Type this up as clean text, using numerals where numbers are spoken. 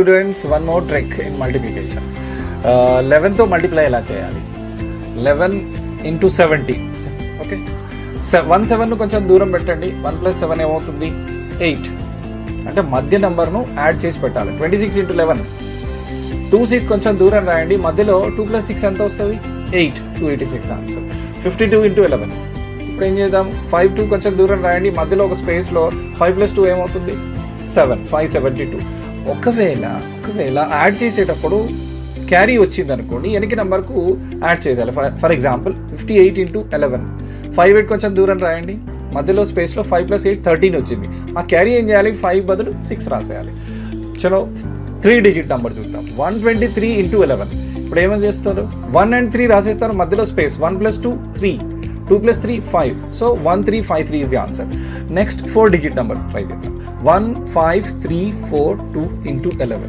Students, one more trick in multiplication. 11తో multiply ఎలా చేయాలి? 11 into 70. ఓకే, 17ను కొంచెం దూరం పెట్టండి. 1 + 7 ఏమవుతుంది? 8. అంటే మధ్య నెంబర్ను యాడ్ చేసి పెట్టాలి. 26 into 11. 2 కొంచెం దూరం రాయండి. మధ్యలో 2 + 6 ఎంత వస్తుంది? 8. 286 ఆన్సర్. 52 into 11. ఇప్పుడు ఏం చేద్దాం? 5 కొంచెం దూరం రాయండి. మధ్యలో ఒక స్పేస్లో 5 + 2 ఏమవుతుంది? 7. 572. ఒకవేళ యాడ్ చేసేటప్పుడు క్యారీ వచ్చింది అనుకోండి, వెనక నెంబర్కు యాడ్ చేయాలి. For example 58 into 11. 58 కొంచెం దూరం రాయండి. మధ్యలో స్పేస్లో 5 + 8 13 వచ్చింది. ఆ క్యారీ ఏం చేయాలి? 5 బదులు 6 రాసేయాలి. చలో 3 డిజిట్ నెంబర్ చూద్దాం. 123 into 11. ఇప్పుడు ఏమని చేస్తారు? 1 and 3 రాసేస్తారు. మధ్యలో space 1 + 2 3, 2 + 3 5. So 1353 is the answer. Next 4 digit number try చేద్దాం. 15342 into 11.